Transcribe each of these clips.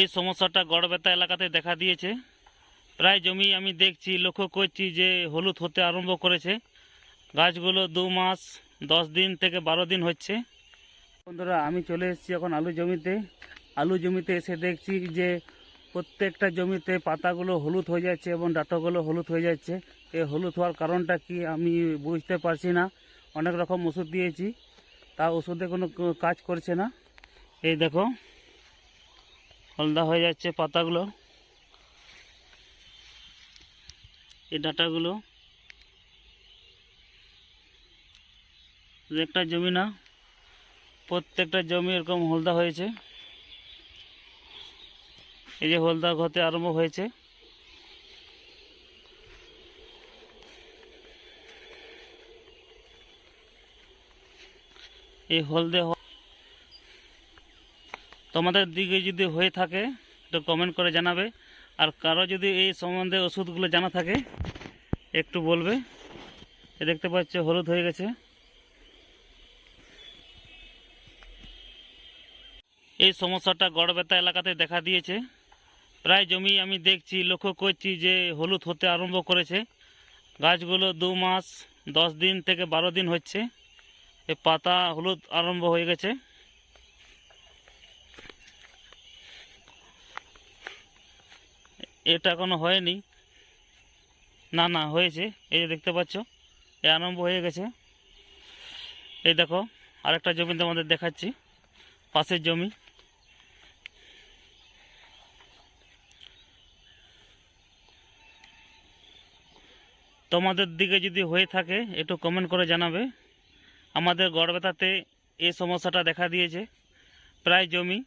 এই সমস্যাটা গড়বেতা এলাকাতে দেখা দিয়েছে। প্রায় জমি আমি দেখছি, লক্ষ্য করছি যে হলুদ হতে আরম্ভ করেছে। গাছগুলো 2 মাস 10 দিন থেকে 12 দিন হচ্ছে। বন্ধুরা, আমি চলে এসেছি এখন আলু জমিতে। আলু জমিতে এসে দেখছি যে প্রত্যেকটা জমিতে পাতাগুলো হলুদ হয়ে যাচ্ছে এবং ডাঁটাগুলো হলুদ হয়ে যাচ্ছে। এই হলুদ হওয়ার কারণটা কি আমি বুঝতে পারছি না। অনেক রকম ওষুধ দিয়েছি, তা ওষুধে কোনো কাজ করছে না। এই দেখো, হলদা হয়ে যাচ্ছে পাতাগুলো, এই ডাঁটাগুলো। একটা জমি না, প্রত্যেকটা জমি এরকম হলদা হয়েছে। এই যে হলদা হতে আরম্ভ হয়েছে। এই হলদে তোমাদের দিকে যদি হয়ে থাকে তো কমেন্ট করে জানাবে। আর কারো যদি এই সম্বন্ধে ওষুধগুলো জানা থাকে একটু বলবে। দেখতে পাচ্ছ হলুদ হয়ে গেছে। এই সমস্যাটা গড়বেতা এলাকাতে দেখা দিয়েছে। প্রায় জমি আমি দেখছি, লক্ষ্য করছি যে হলুদ হতে আরম্ভ করেছে। গাছগুলো 2 মাস 10 দিন থেকে 12 দিন হচ্ছে। এই পাতা হলুদ আরম্ভ হয়ে গেছে। এটা এখনো হয়নি, না না হয়েছে। এই যে দেখতে পাচ্ছ, এই আরম্ভ হয়ে গেছে। এই দেখো, আরেকটা জমিতে আমাদের দেখাচ্ছি, পাশের জমি। তোমাদের দিকে যদি হয়ে থাকে একটু কমেন্ট করে জানাবে। আমাদের গড়বেতাতে এই সমস্যাটা দেখা দিয়েছে। প্রায় জমি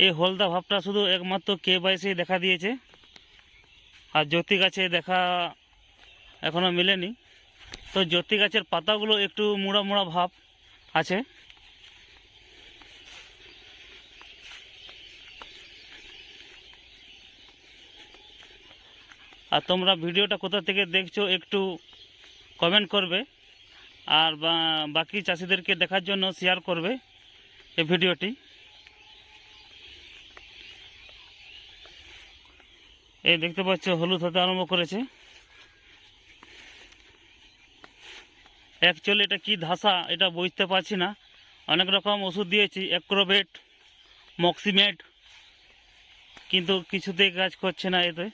এই হলদা ভাবটা শুধু একমাত্র KYC দেখা দিয়েছে, আর জ্যোতি গাছে দেখা এখনো মেলেনি। তো জ্যোতি গাছের পাতাগুলো একটু মুড়া মুড়া ভাব আছে। আর তোমরা ভিডিওটা কোথা থেকে দেখছো একটু কমেন্ট করবে। আর বাকি চাষিদেরকে দেখার জন্য শেয়ার করবে এই ভিডিওটি। এই দেখতে পাচ্ছ হলুদ হতে আরম্ভ করেছে। অ্যাকচুয়ালি এটা কি ধাসা এটা বুঝতে পারছি না। অনেক রকম ওষুধ দিয়েছি, অ্যাক্রোভেট, মক্সিমেট, কিন্তু কিছুতেই কাজ করছে না। এতে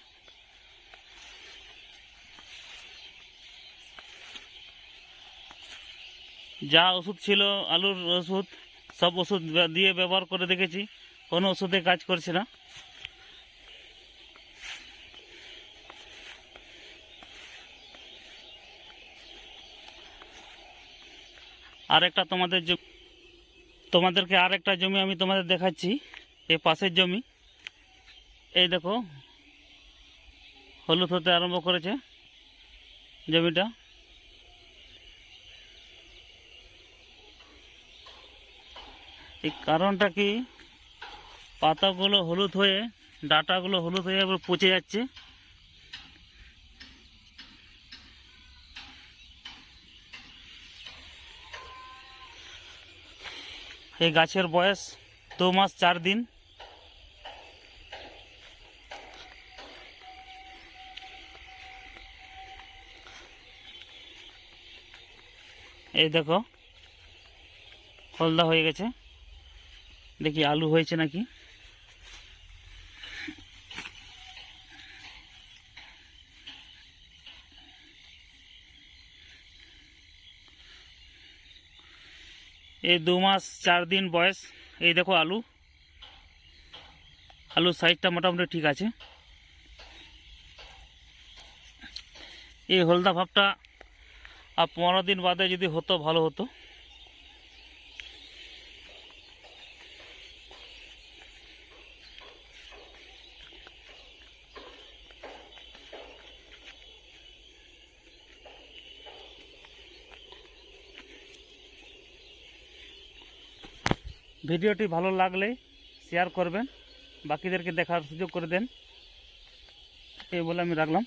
যা ওষুধ ছিল আলুর ওষুধ, সব ওষুধ দিয়ে ব্যবহার করে দেখেছি, কোনো ওষুধে কাজ করছে না। আরেকটা তোমাদেরকে আরেকটা জমি আমি তোমাদের দেখাচ্ছি, এই পাশের জমি। এই দেখো, হলুদ হতে আরম্ভ করেছে জমিটা। এই কারণটা কি, পাতাগুলো হলুদ হয়ে, ডাঁটাগুলো হলুদ হয়ে আবার পচে যাচ্ছে। এই গাছের বয়স 2 মাস 4 দিন। এই দেখো, হলদা হয়ে গেছে। দেখি আলু হয়েছে নাকি। এই 2 মাস 4 দিন বয়স। এই দেখো আলুর সাইজটা মোটামুটি ঠিক আছে। এই হলদা ভাবটা আর 15 দিন বাদে যদি হতো ভালো হতো। ভিডিওটি ভালো লাগলে শেয়ার করবেন, বাকিদেরকে দেখার সুযোগ করে দেন। এই বলে আমি রাখলাম।